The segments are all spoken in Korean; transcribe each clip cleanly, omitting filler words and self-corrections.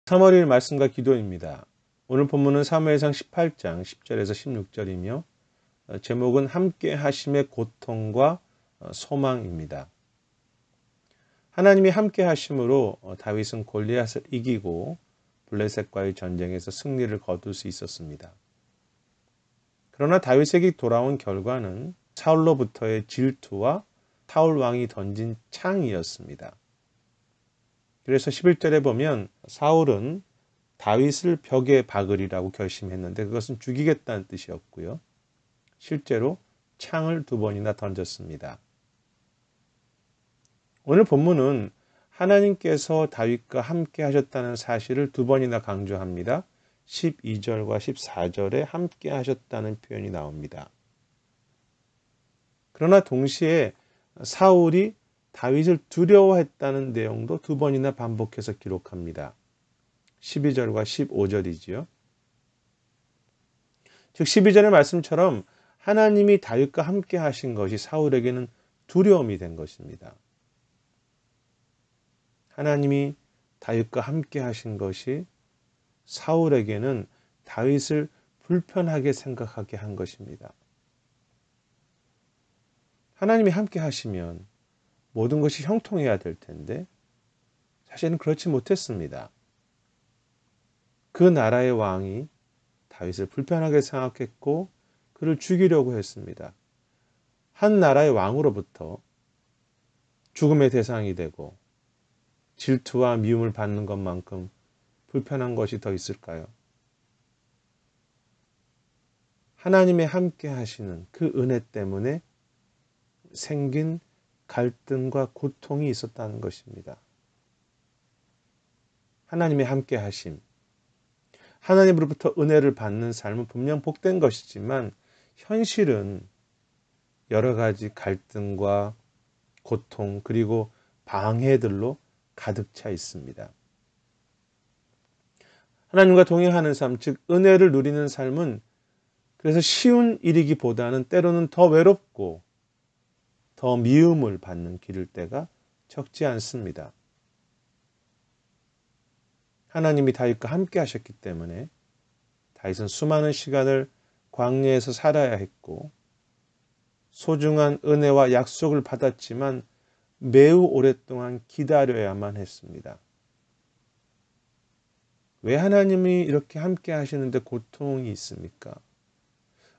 3월 1일 말씀과 기도입니다. 오늘 본문은 사무엘상 18장 10절에서 16절이며 제목은 함께 하심의 고통과 소망입니다. 하나님이 함께 하심으로 다윗은 골리앗을 이기고 블레셋과의 전쟁에서 승리를 거둘 수 있었습니다. 그러나 다윗에게 돌아온 결과는 사울로부터의 질투와 사울 왕이 던진 창이었습니다. 그래서 11절에 보면 사울은 다윗을 벽에 박으리라고 결심했는데 그것은 죽이겠다는 뜻이었고요. 실제로 창을 2번이나 던졌습니다. 오늘 본문은 하나님께서 다윗과 함께 하셨다는 사실을 2번이나 강조합니다. 12절과 14절에 함께 하셨다는 표현이 나옵니다. 그러나 동시에 사울이 다윗을 두려워했다는 내용도 2번이나 반복해서 기록합니다. 12절과 15절이지요. 즉 12절의 말씀처럼 하나님이 다윗과 함께 하신 것이 사울에게는 두려움이 된 것입니다. 하나님이 다윗과 함께 하신 것이 사울에게는 다윗을 불편하게 생각하게 한 것입니다. 하나님이 함께 하시면 모든 것이 형통해야 될 텐데 사실은 그렇지 못했습니다. 그 나라의 왕이 다윗을 불편하게 생각했고 그를 죽이려고 했습니다. 한 나라의 왕으로부터 죽음의 대상이 되고 질투와 미움을 받는 것만큼 불편한 것이 더 있을까요? 하나님의 함께 하시는 그 은혜 때문에 생긴 갈등과 고통이 있었다는 것입니다. 하나님의 함께 하심, 하나님으로부터 은혜를 받는 삶은 분명 복된 것이지만 현실은 여러 가지 갈등과 고통 그리고 방해들로 가득 차 있습니다. 하나님과 동행하는 삶, 즉 은혜를 누리는 삶은 그래서 쉬운 일이기보다는 때로는 더 외롭고 더 미움을 받는 길일 때가 적지 않습니다. 하나님이 다윗과 함께 하셨기 때문에 다윗은 수많은 시간을 광야에서 살아야 했고 소중한 은혜와 약속을 받았지만 매우 오랫동안 기다려야만 했습니다. 왜 하나님이 이렇게 함께 하시는데 고통이 있습니까?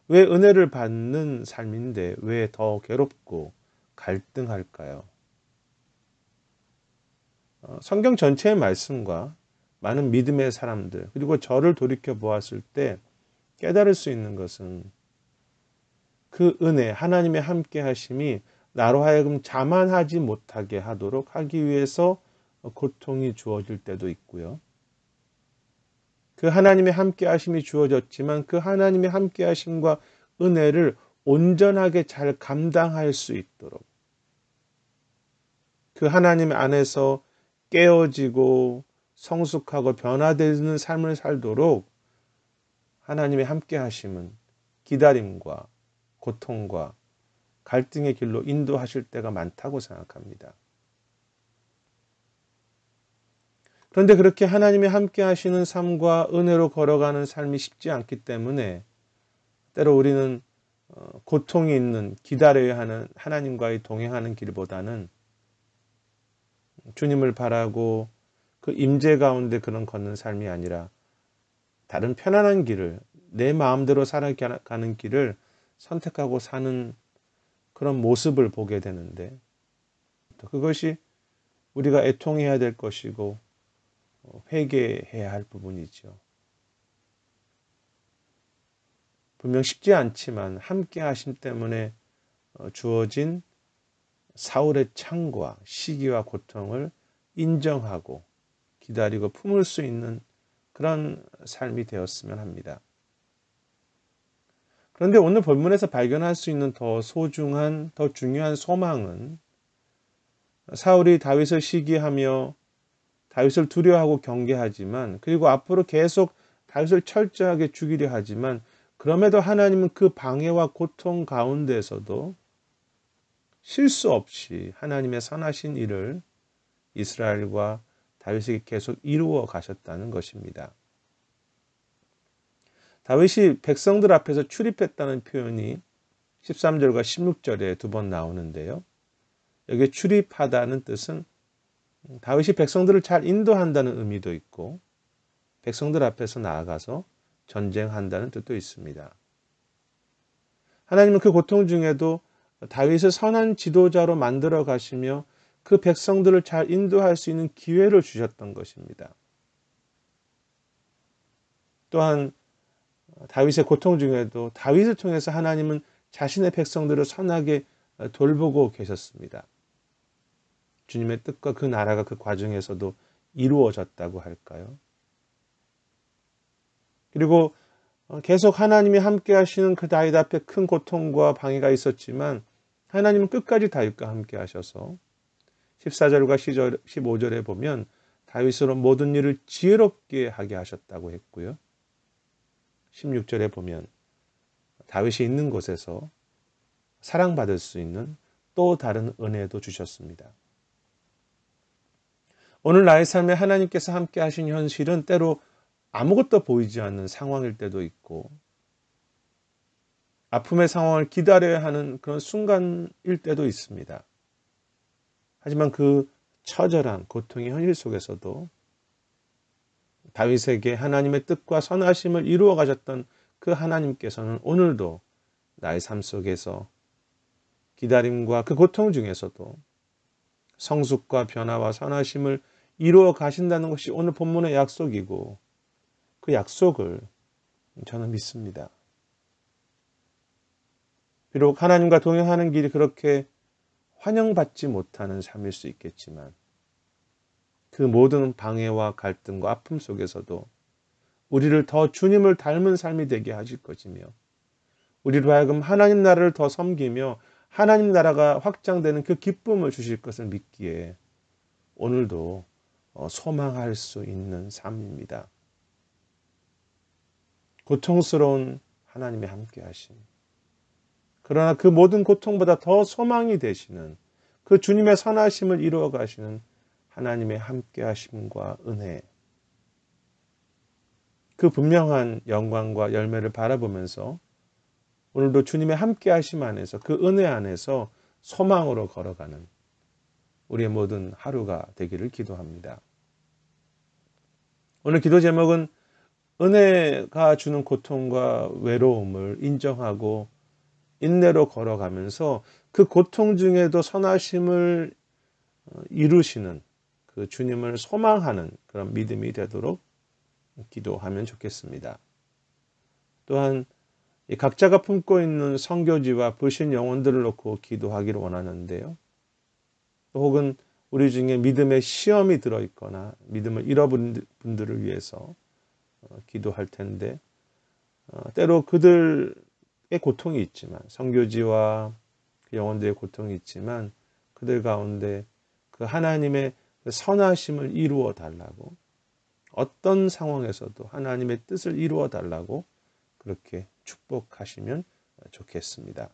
왜 은혜를 받는 삶인데 왜 더 괴롭고 갈등할까요? 성경 전체의 말씀과 많은 믿음의 사람들 그리고 저를 돌이켜 보았을 때 깨달을 수 있는 것은 그 은혜, 하나님의 함께 하심이 나로 하여금 자만하지 못하게 하도록 하기 위해서 고통이 주어질 때도 있고요. 그 하나님의 함께 하심이 주어졌지만 그 하나님의 함께 하심과 은혜를 온전하게 잘 감당할 수 있도록 그 하나님 안에서 깨어지고 성숙하고 변화되는 삶을 살도록 하나님의 함께 하심은 기다림과 고통과 갈등의 길로 인도하실 때가 많다고 생각합니다. 그런데 그렇게 하나님이 함께 하시는 삶과 은혜로 걸어가는 삶이 쉽지 않기 때문에 때로 우리는 고통이 있는 기다려야 하는 하나님과의 동행하는 길보다는 주님을 바라고 그 임재 가운데 그런 걷는 삶이 아니라 다른 편안한 길을 내 마음대로 살아가는 길을 선택하고 사는 그런 모습을 보게 되는데 그것이 우리가 애통해야 될 것이고 회개해야 할 부분이죠. 분명 쉽지 않지만 함께 하심 때문에 주어진 사울의 창과 시기와 고통을 인정하고 기다리고 품을 수 있는 그런 삶이 되었으면 합니다. 그런데 오늘 본문에서 발견할 수 있는 더 소중한, 더 중요한 소망은 사울이 다윗을 시기하며 다윗을 두려워하고 경계하지만 그리고 앞으로 계속 다윗을 철저하게 죽이려 하지만 그럼에도 하나님은 그 방해와 고통 가운데서도 실수 없이 하나님의 선하신 일을 이스라엘과 다윗이 계속 이루어 가셨다는 것입니다. 다윗이 백성들 앞에서 출입했다는 표현이 13절과 16절에 두 번 나오는데요. 여기 출입하다는 뜻은 다윗이 백성들을 잘 인도한다는 의미도 있고 백성들 앞에서 나아가서 전쟁한다는 뜻도 있습니다. 하나님은 그 고통 중에도 다윗을 선한 지도자로 만들어 가시며 그 백성들을 잘 인도할 수 있는 기회를 주셨던 것입니다. 또한 다윗의 고통 중에도 다윗을 통해서 하나님은 자신의 백성들을 선하게 돌보고 계셨습니다. 주님의 뜻과 그 나라가 그 과정에서도 이루어졌다고 할까요? 그리고 계속 하나님이 함께 하시는 그 다윗 앞에 큰 고통과 방해가 있었지만 하나님은 끝까지 다윗과 함께 하셔서 14절과 15절에 보면 다윗으로 모든 일을 지혜롭게 하게 하셨다고 했고요. 16절에 보면 다윗이 있는 곳에서 사랑받을 수 있는 또 다른 은혜도 주셨습니다. 오늘 나의 삶에 하나님께서 함께 하신 현실은 때로 아무것도 보이지 않는 상황일 때도 있고 아픔의 상황을 기다려야 하는 그런 순간일 때도 있습니다. 하지만 그 처절한 고통의 현실 속에서도 다윗에게 하나님의 뜻과 선하심을 이루어 가셨던 그 하나님께서는 오늘도 나의 삶 속에서 기다림과 그 고통 중에서도 성숙과 변화와 선하심을 이루어 가신다는 것이 오늘 본문의 약속이고 그 약속을 저는 믿습니다. 비록 하나님과 동행하는 길이 그렇게 환영받지 못하는 삶일 수 있겠지만 그 모든 방해와 갈등과 아픔 속에서도 우리를 더 주님을 닮은 삶이 되게 하실 것이며 우리로 하여금 하나님 나라를 더 섬기며 하나님 나라가 확장되는 그 기쁨을 주실 것을 믿기에 오늘도 소망할 수 있는 삶입니다. 고통스러운 하나님의 함께 하심. 그러나 그 모든 고통보다 더 소망이 되시는 그 주님의 선하심을 이루어 가시는 하나님의 함께 하심과 은혜. 그 분명한 영광과 열매를 바라보면서 오늘도 주님의 함께 하심 안에서 그 은혜 안에서 소망으로 걸어가는 우리의 모든 하루가 되기를 기도합니다. 오늘 기도 제목은 은혜가 주는 고통과 외로움을 인정하고 인내로 걸어가면서 그 고통 중에도 선하심을 이루시는 그 주님을 소망하는 그런 믿음이 되도록 기도하면 좋겠습니다. 또한 각자가 품고 있는 선교지와 불신 영혼들을 놓고 기도하기를 원하는데요. 혹은 우리 중에 믿음의 시험이 들어있거나 믿음을 잃어버린 분들을 위해서 기도할 텐데 때로 그들의 고통이 있지만 선교지와 영혼들의 고통이 있지만 그들 가운데 그 하나님의 선하심을 이루어 달라고 어떤 상황에서도 하나님의 뜻을 이루어 달라고 그렇게 축복하시면 좋겠습니다.